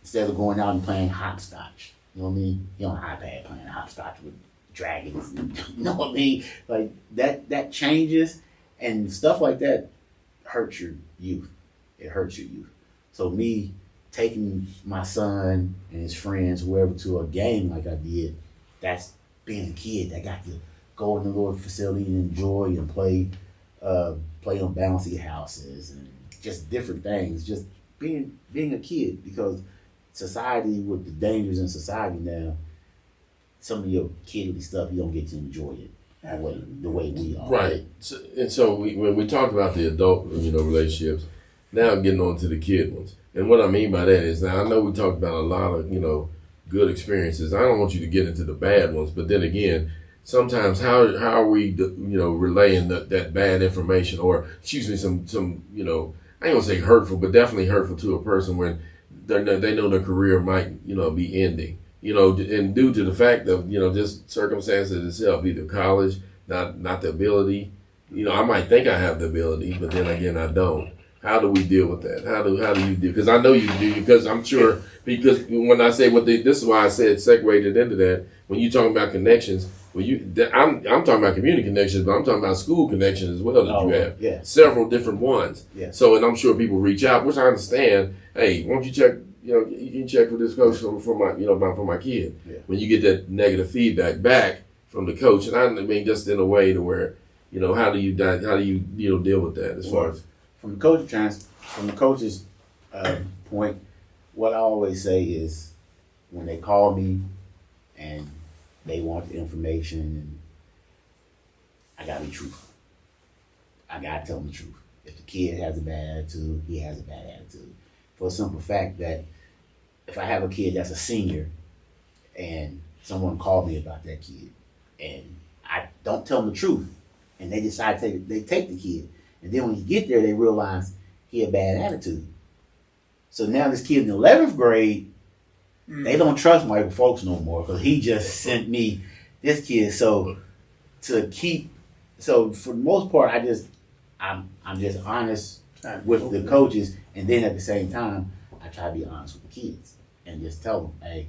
Instead of going out and playing hopscotch. You know what I mean? You're on an iPad playing hopscotch with dragons. You know what I mean? Like that changes, and stuff like that hurts your youth. It hurts your youth. So me taking my son and his friends, whoever, to a game like I did, that's being a kid that got to go in the little facility and enjoy and play on bouncy houses and just different things. Just being a kid, because society, with the dangers in society now, some of your kiddly stuff, you don't get to enjoy it the way we are. Right. So when we talked about the adult, relationships, now getting on to the kid ones. And what I mean by that is, now I know we talked about a lot of, good experiences. I don't want you to get into the bad ones, but then again, sometimes how are we, relaying that bad information, or some I ain't gonna say hurtful, but definitely hurtful to a person when they know their career might, be ending, and due to the fact of, just circumstances itself, either college, not the ability, I might think I have the ability, but then again, I don't. How do we deal with that? How do you deal? Because I know you do, because I'm sure, because when I say this is why I said segued into that, when you talking about connections, I'm talking about community connections, but I'm talking about school connections as well that you have. Yeah. Several different ones. Yeah. So, and I'm sure people reach out, which I understand. Hey, why don't you check, you can check with this coach for my kid. Yeah. When you get that negative feedback back from the coach, and I mean, just in a way to where, how do you deal with that as far as. From the coach's point, what I always say is, when they call me and they want the information, and I gotta be truthful. I gotta tell them the truth. If the kid has a bad attitude, he has a bad attitude. For the simple fact that if I have a kid that's a senior and someone called me about that kid and I don't tell them the truth, and they decide they take the kid, and then when you get there, they realize he had a bad attitude. So now this kid in the 11th grade, they don't trust Michael Fowlkes no more, because he just sent me this kid. So for the most part, I'm just honest with the coaches, and then at the same time, I try to be honest with the kids and just tell them, hey,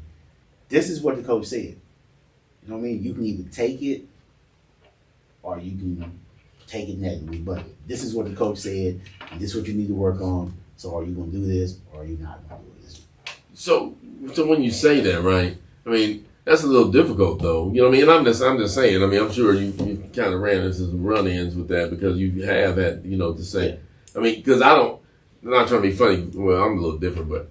this is what the coach said. You know what I mean? You can either take it or you can take it negatively, but this is what the coach said, and this is what you need to work on. So are you going to do this, or are you not going to do this? So when you say that, right? I mean, that's a little difficult, though. You know what I mean? And I'm just saying. I mean, I'm sure you kind of ran into some run-ins with that, because you have had, to say. Yeah. I mean, because I'm not trying to be funny. Well, I'm a little different, but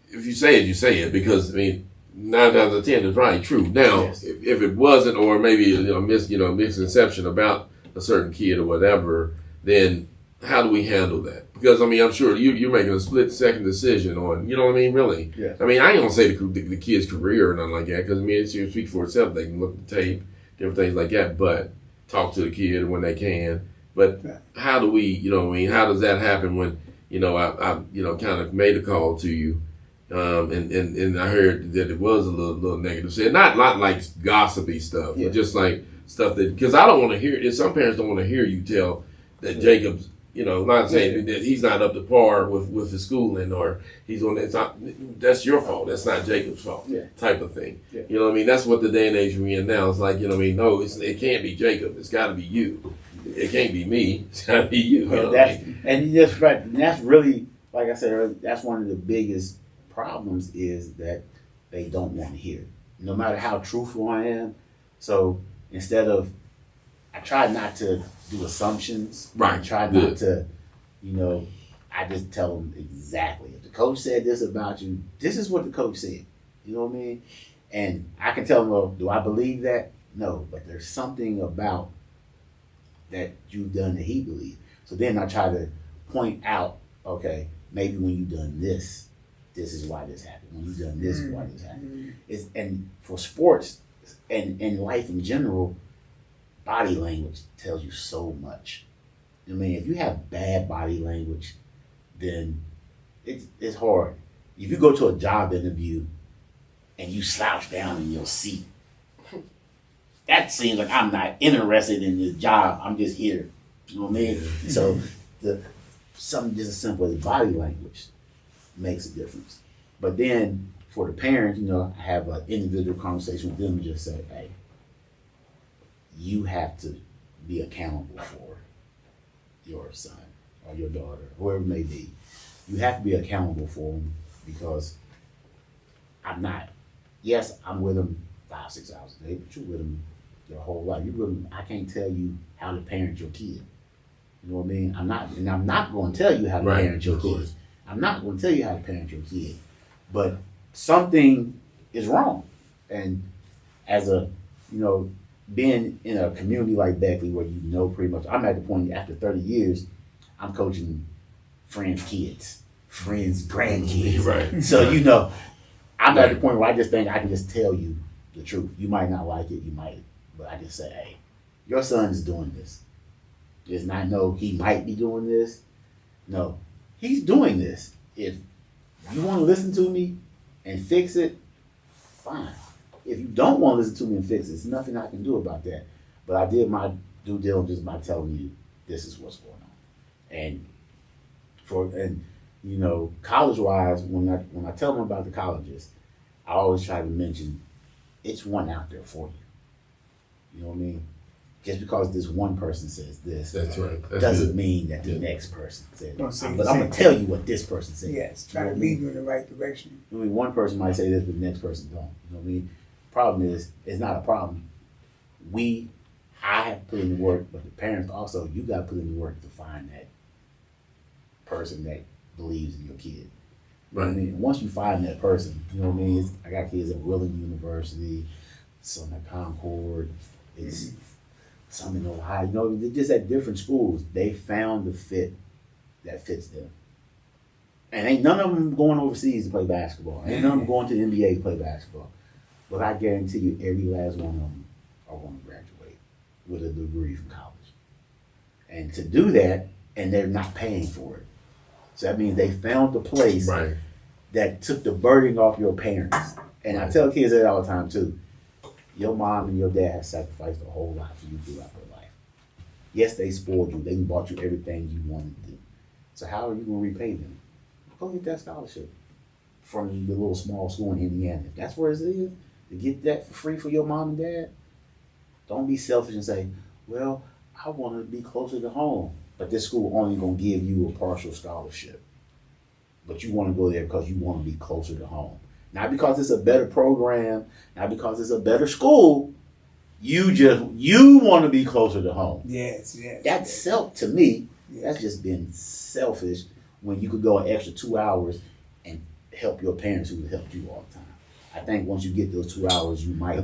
if you say it, you say it, because I mean, 9 times out of 10 is probably true. Now, yes. if it wasn't, or maybe misconception about a certain kid or whatever, then how do we handle that? Because I mean, I'm sure you're making a split-second decision on, you know what I mean, really. Yeah. I mean, I ain't gonna say the kid's career or nothing like that, because I mean, it should speak for itself. They can look at the tape, different things like that, but talk to the kid when they can. But how do we, how does that happen when, I kind of made a call to you, and I heard that it was a little negative said, not like gossipy stuff, but just like stuff that, because I don't want to hear. Some parents don't want to hear you tell that Jacob's, not saying that he's not up to par with his schooling, or he's on. It's not. That's your fault. That's not Jacob's fault. Type of thing. Yeah. You know what I mean? That's what the day and age we're in now. It's like, no, it can't be Jacob. It's got to be you. It can't be me. It's got to be you. And that's right. And that's really, like I said earlier, that's one of the biggest problems, is that they don't want to hear it, no matter how truthful I am. So instead of, I try not to do assumptions. Right. I try not to, I just tell them exactly. If the coach said this about you, this is what the coach said. You know what I mean? And I can tell them, well, do I believe that? No, but there's something about that you've done that he believes. So then I try to point out, okay, maybe when you've done this, this is why this happened. When you've done this, why this happened. And for sports and life in general, body language tells you so much. I mean, if you have bad body language, then it's hard. If you go to a job interview and you slouch down in your seat, that seems like I'm not interested in this job. I'm just here. You know what I mean? Yeah. So something just as simple as body language makes a difference. But then for the parents, I have an individual conversation with them and just say, hey, you have to be accountable for your son or your daughter, whoever it may be. You have to be accountable for them because I'm not. Yes, I'm with them 5-6 hours a day, but you're with them your whole life. You're with them. I can't tell you how to parent your kid. You know what I mean? I'm not going to tell you how to parent your kid. I'm not going to tell you how to parent your kid. But something is wrong. And as being in a community like Beckley where pretty much, I'm at the point after 30 years, I'm coaching friends' kids, friends' grandkids. Right. So, I'm at the point where I just think I can just tell you the truth. You might not like it, you might, but I just say, hey, your son is doing this. Does not know he might be doing this. No, he's doing this. If you want to listen to me and fix it, fine. If you don't want to listen to me and fix it, there's nothing I can do about that. But I did my due diligence by telling you this is what's going on. And college wise, when I tell them about the colleges, I always try to mention it's one out there for you. You know what I mean? Just because this one person says this, That's right. That's doesn't good. mean that the next person says Don't it. say the But I'm same gonna tell you what this person said. Yes, try You know to what I mean? lead you in the right direction. I mean, one person might say this, but the next person don't. You know what I mean? Problem is, it's not a problem. I have to put in the work, but the parents also, you got to put in the work to find that person that believes in your kid. You know what I mean? Once you find that person, you know what I mean? I got kids at Willing University, some at Concord, it's some in Ohio. They're just at different schools. They found the fit that fits them. And ain't none of them going overseas to play basketball. Ain't none of them going to the NBA to play basketball. But I guarantee you, every last one of them are going to graduate with a degree from college. And to do that, and they're not paying for it. So that means they found the place that took the burden off your parents. And I tell kids that all the time too. Your mom and your dad have sacrificed a whole lot for you throughout their life. Yes, they spoiled you. They bought you everything you wanted to do. So how are you going to repay them? Go get that scholarship from the little small school in Indiana. If that's where it is, to get that for free for your mom and dad, don't be selfish and say, well, I want to be closer to home. But this school only going to give you a partial scholarship. But you want to go there because you want to be closer to home. Not because it's a better program, not because it's a better school. You want to be closer to home. Yes. That's to me, Yes. that's just being selfish when you could go an extra 2 hours and help your parents who helped you all the time. I think once you get those 2 hours, you might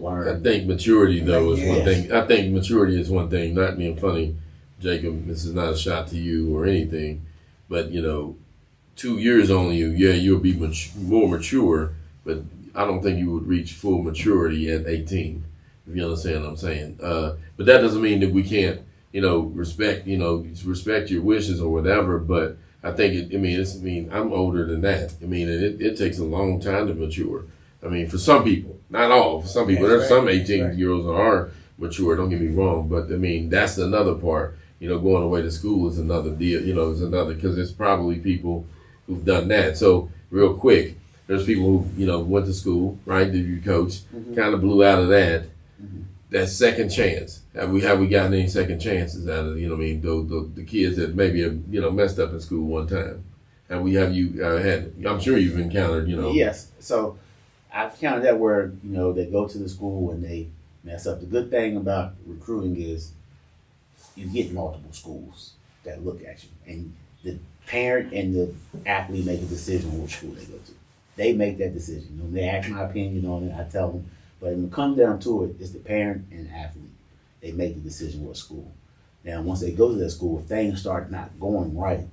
learn. I think maturity though is one Yes. thing. I think maturity is one thing. Not being funny, Jacob. This is not a shot to you or anything, but 2 years on you, you'll be more mature. But I don't think you would reach full maturity at 18. If you understand what I'm saying. But that doesn't mean that we can't, respect your wishes or whatever. But I think I'm older than that. It takes a long time to mature. For some people, not all. For some people, there's some 18-year-olds that are mature. Don't get me wrong, but that's another part. Going away to school is another deal. Is another because there's probably people who've done that. So real quick, there's people who went to school, right? Did you coach? Kind of blew out of that. That second chance. Have we gotten any second chances out of the kids that maybe have messed up in school one time? Have you had? I'm sure you've encountered Yes. So I've encountered that where they go to the school and they mess up. The good thing about recruiting is you get multiple schools that look at you, and the parent and the athlete make a decision on which school they go to. They make that decision. They ask my opinion on it. I tell them. But when it comes down to it, it's the parent and the athlete. They make the decision what school. Now, once they go to that school, if things start not going right,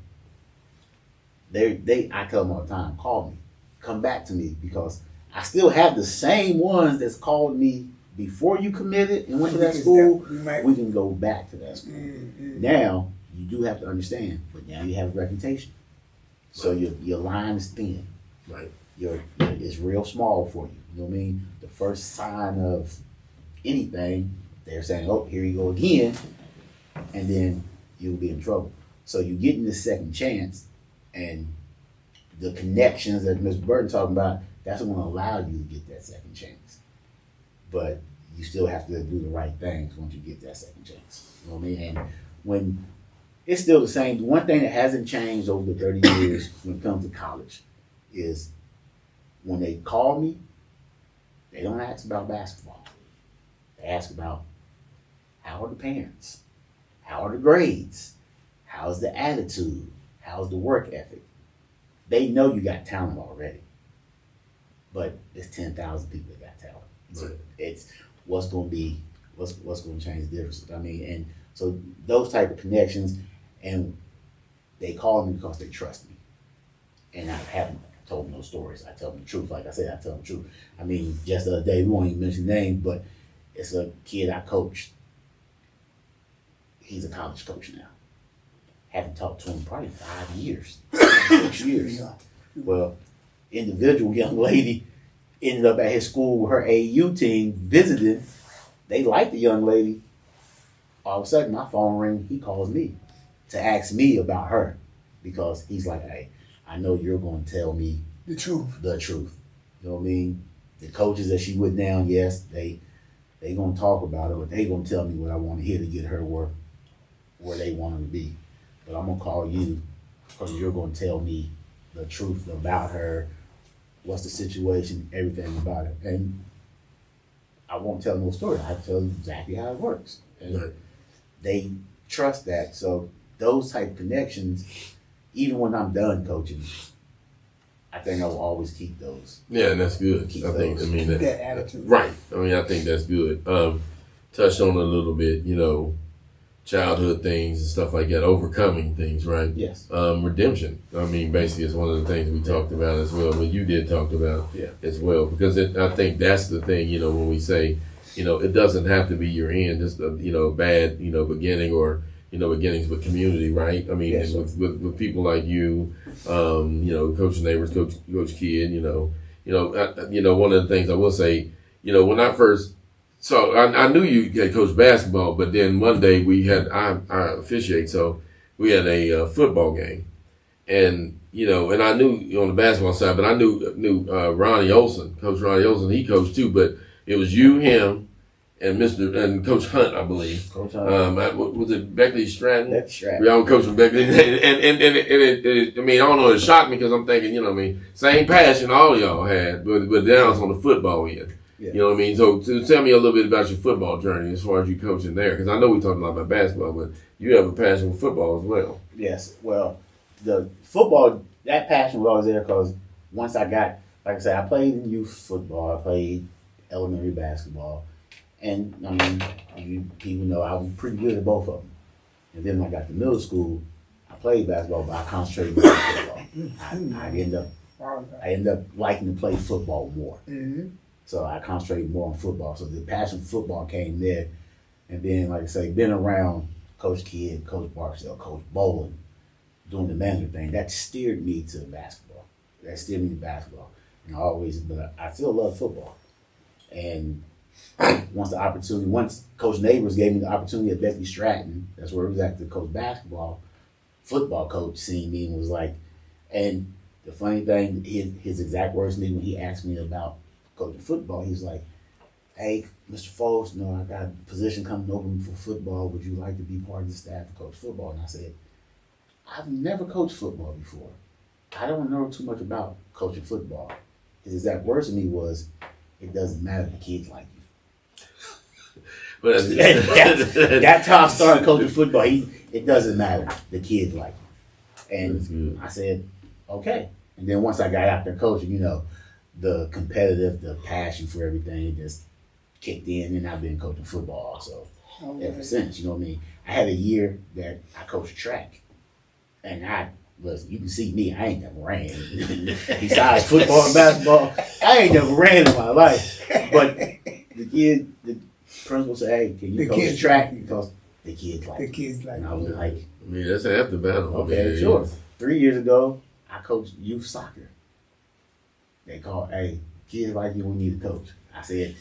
I tell them all the time, call me, come back to me, because I still have the same ones that's called me before you committed and went to that school. We can go back to that school. Now, you do have to understand, but now you have a reputation. So your line is thin. Right. It's real small for you. You know what I mean? The first sign of anything, they're saying, oh, here you go again, and then you'll be in trouble. So you get in this second chance, and the connections that Mr. Burton talking about, that's going to allow you to get that second chance. But you still have to do the right things once you get that second chance. You know what I mean? And when it's still the same, the one thing that hasn't changed over the 30 years when it comes to college is when they call me, they don't ask about basketball. They ask about how are the parents? How are the grades? How's the attitude? How's the work ethic? They know you got talent already. But it's 10,000 people that got talent. So Right. it's what's going to change the difference. I mean, and so those type of connections, and they call me because they trust me. And I haven't told them no stories. I tell them the truth. Like I said, I tell them the truth. I mean, just the other day, we won't even mention names, but it's a kid I coached. He's a college coach now. Haven't talked to him probably 5 years, 6 years. Yeah. Well, individual young lady ended up at his school with her AU team visiting. They liked the young lady. All of a sudden, my phone rings. He calls me to ask me about her because he's like, hey, I know you're going to tell me The truth. the truth. You know what I mean? The coaches that she with now, yes, they going to talk about it, but they going to tell me what I want to hear to get her where they want her to be. But I'm going to call you because you're going to tell me the truth about her, what's the situation, everything about it. And I won't tell no story. I tell you exactly how it works. And Right. they trust that. So those type of connections, even when I'm done coaching, I think I will always keep those. Yeah, and that's good. Keep I think. those. I mean, That attitude. Right. I mean, I think that's good. Touched on it a little bit. You know, childhood things and stuff like that, overcoming things. Right. Yes. Redemption. I mean, basically, it's one of the things we talked about as well. But you did talk about as well because I think that's the thing. You know, when we say, you know, it doesn't have to be your end. Just a bad beginning or beginnings with community, right? I mean, Yes, and with people like you, Coach Neighbors, Coach Kidd, one of the things I will say, when I first saw, I knew you had coached basketball, but then one day I officiate, so we had a football game, and and I knew on the basketball side, but I knew Ronnie Olson, Coach Ronnie Olson, he coached too, but it was you, him, and Coach Hunt, I believe. Coach Hunt. Was it Beckley Stratton? That's right. We all coached from Beckley, and it, I mean, I don't know, it shocked me because I'm thinking, same passion all y'all had, but now it's on the football end. Yeah. You know what I mean? So tell me a little bit about your football journey as far as you coaching there, because I know we talked a lot about basketball, but you have a passion for football as well. Yes. Well, the football, that passion was always there because once I got, like I said, I played in youth football, I played elementary basketball. And I mean, people know I was pretty good at both of them. And then when I got to middle school, I played basketball, but I concentrated more on football. I ended up liking to play football more. Mm-hmm. So I concentrated more on football. So the passion for football came there. And then, like I say, been around Coach Kidd, Coach Barksdale, Coach Boland, doing the manager thing, that steered me to basketball. But I still love football. And once Coach Neighbors gave me the opportunity at Becky Stratton, that's where it was at, the coach basketball, football coach seen me and was like, and the funny thing, his exact words to me when he asked me about coaching football, he was like, hey, Mr. Fowlkes, I got a position coming open for football. Would you like to be part of the staff to coach football? And I said, I've never coached football before. I don't know too much about coaching football. His exact words to me was, it doesn't matter, the kids like you. That's how I started coaching football. It doesn't matter. The kids like it. And I said, okay. And then once I got out there coaching, the competitive, the passion for everything, it just kicked in. And I've been coaching football also ever since. You know what I mean? I had a year that I coached track. And you can see me, I ain't never ran. Besides football and basketball, I ain't never ran in my life. But the principal said, hey, can you coach track? Because the kids like The it. kids like And I was it. like, I mean, that's half the battle. okay, I mean, sure. 3 years ago, I coached youth soccer. They called, hey, kids like you, we need a coach. I said,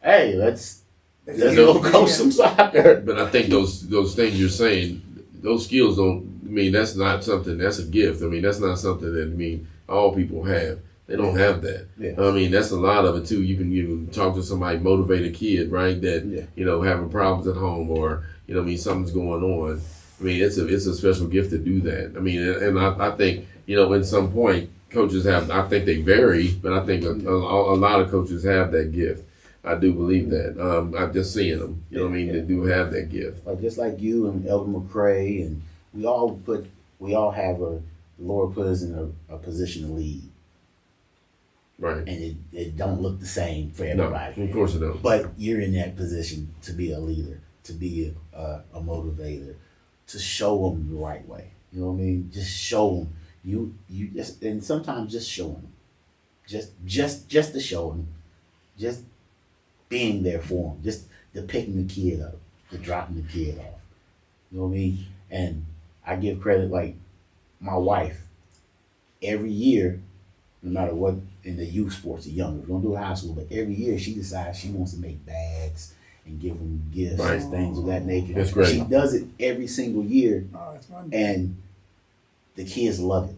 hey, let's go coach some soccer. But I think those things you're saying, those skills don't. I mean, that's not something. That's a gift. I mean, that's not something that all people have. They don't have that. Yeah. I mean, that's a lot of it too. You can talk to somebody, motivate a kid, right? That having problems at home, or something's going on. I mean, it's a special gift to do that. I mean, and I think at some point coaches have. I think they vary, but I think a lot of coaches have that gift. I do believe that. I'm just seeing them. They do have that gift. Like just like you and Elder McCray, and we all have the Lord put us in a position to lead. Right. And it don't look the same for everybody. No, of course it don't. But you're in that position to be a leader, to be a motivator, to show them the right way. You know what I mean? Just show them. You just, and sometimes just showing them. Just to show them. Just being there for them. Just to picking the kid up, to dropping the kid off. You know what I mean? And I give credit, like my wife, every year, no matter what in the youth sports, the younger, we don't do high school, but every year she decides she wants to make bags and give them gifts and things of that nature. That's great. She does it every single year, That's wonderful. and the kids love it,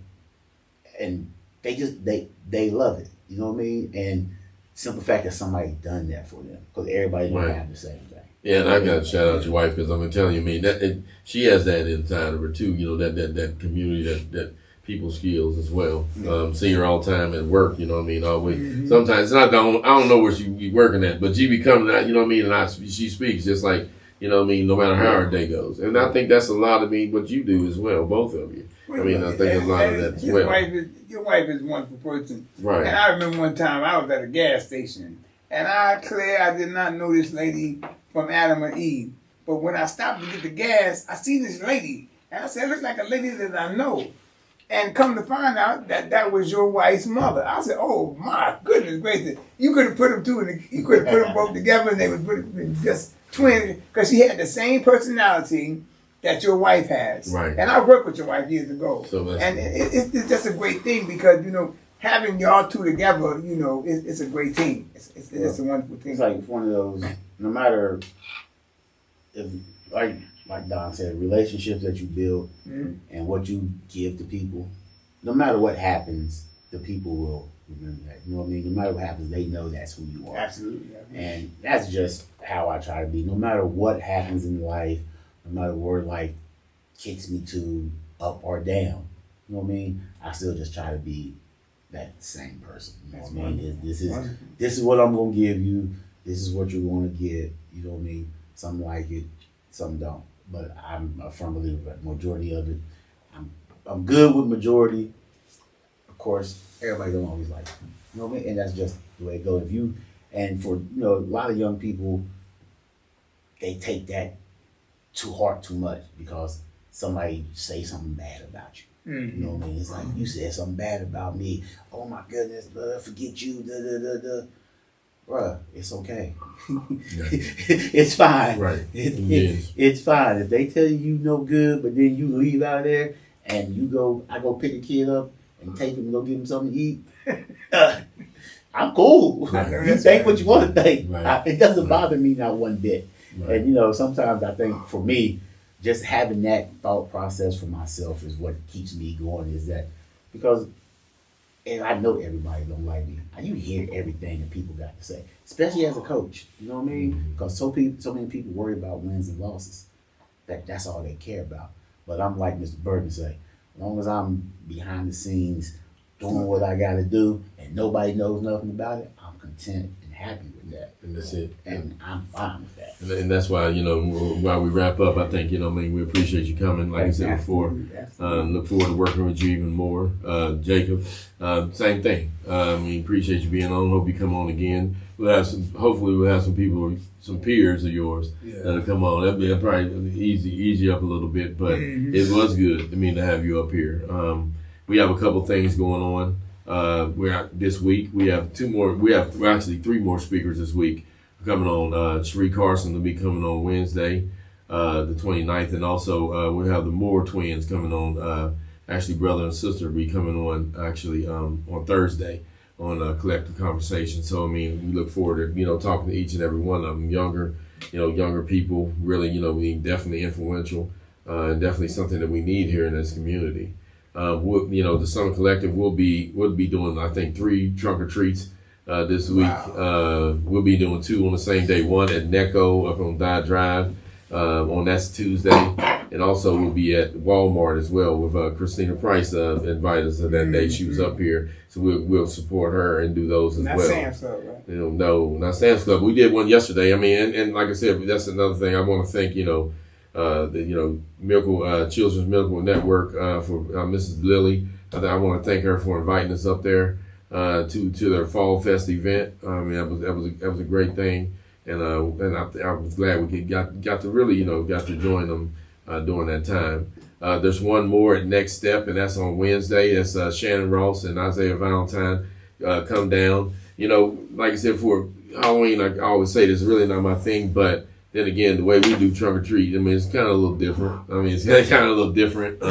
and they love it. You know what I mean? And simple fact that somebody done that for them, because everybody don't have the same thing. Yeah, and I got to shout out your wife, because I'm telling you, she has that inside of her too. That community, that people skills as well. See her all the time at work. Always. Sometimes I don't know where she be working at, but she be coming out. And she speaks just like no matter how her day goes. And I think that's a lot of what you do as well, both of you. I think a lot of that as well. Your wife is a wonderful person. Right. And I remember one time I was at a gas station, and I did not know this lady from Adam and Eve. But when I stopped to get the gas, I see this lady, and I said, it looks like a lady that I know. And come to find out that was your wife's mother. I said, oh my goodness gracious. You could have put them you could have put them both together, and they would just twins, because she had the same personality that your wife has. Right. And I worked with your wife years ago. And it's just a great thing, because, having y'all two together, it's a great team. It's a wonderful thing. It's like one of those, no matter if, like Don said, relationships that you build and what you give to people, no matter what happens, the people will remember that. You know what I mean? No matter what happens, they know that's who you are. Absolutely. And that's just how I try to be. No matter what happens in life, no matter where life kicks me to, up or down, you know what I mean? I still just try to be that same person. That's me. This is what I'm gonna give you. This is what you're gonna get. You know what I mean? Some like it, some don't. But I'm a firm believer that majority of it, I'm good with majority. Of course, everybody don't always like it. You know what I mean? And that's just the way it goes. And for a lot of young people, they take that to heart too much because somebody say something bad about you. You know what I mean? It's like, you said something bad about me. Oh my goodness, forget you. Bruh, it's okay. It's fine. Right. It's fine. If they tell you no good, but then you leave out there and I go pick a kid up and take him and go get him something to eat, I'm cool. Right. You think what you want to think. Right. It doesn't bother me not one bit. Right. And sometimes I think for me, just having that thought process for myself is what keeps me going, is that because and I know everybody don't like me. You hear everything that people got to say, especially as a coach. You know what I mean? Because so many people worry about wins and losses. That's all they care about. But I'm like Mr. Burton say, as long as I'm behind the scenes doing what I got to do and nobody knows nothing about it, I'm content and happy with that. And that's it. And I'm fine with that. And that's why, while we wrap up, I think, we appreciate you coming. Like I said before, look forward to working with you even more. Jacob, same thing. We appreciate you being on. Hope you come on again. Hopefully we'll have some people, some peers of yours that'll come on. That'll probably ease you up a little bit, but it was good to have you up here. We have a couple things going on. We're out this week. We have actually 3 more speakers this week coming on. Sheree Carson will be coming on Wednesday. the 29th, and also we'll have the Moore twins coming on. Actually, brother and sister will be coming on actually on Thursday on Collective Conversations. So I mean, we look forward to talking to each and every one of them. Younger people, really being definitely influential, and definitely something that we need here in this community. The Summer Collective will be doing, I think, 3 trunk or treats this week. Wow. We'll be doing 2 on the same day. One at NECO up on Dye Drive on that's Tuesday, and also we'll be at Walmart as well with Christina Price invited us to that day. She was up here, so we'll support her and do those as Not well. Sam's Club, right? No, not Sam's Club. We did one yesterday. I mean, and like I said, that's another thing. I want to thank the Miracle Children's Miracle Network for Mrs. Lilly. I want to thank her for inviting us up there to their Fall Fest event. I mean, that was a great thing, and I was glad we got to really got to join them during that time. There's one more at Next Step, and that's on Wednesday. That's Shannon Ross and Isaiah Valentine come down. Like I said, for Halloween, I always say this is really not my thing, but then again, the way we do trunk or treat, I mean, it's kind of a little different. I mean, it's kind of a little different.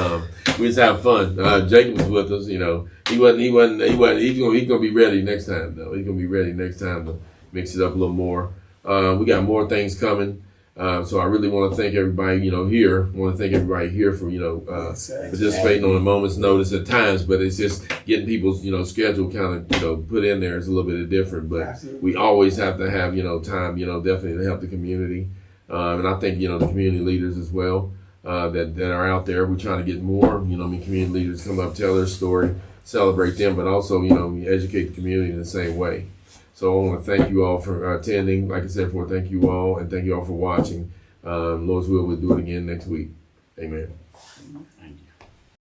We just have fun. Jacob was with us. He wasn't. He's gonna be ready next time, though. He's gonna be ready next time to mix it up a little more. We got more things coming. So I really want to thank everybody, here. I want to thank everybody here for, participating on a moment's notice at times, but it's just getting people's, schedule kind of, put in there is a little bit different, but Absolutely. we always have to have, time, definitely to help the community. And I think, the community leaders as well, that are out there. We're trying to get more, community leaders come up, tell their story, celebrate them, but also, educate the community in the same way. So I want to thank you all for attending. Like I said before, thank you all, and thank you all for watching. Lord's will, we'll do it again next week. Amen.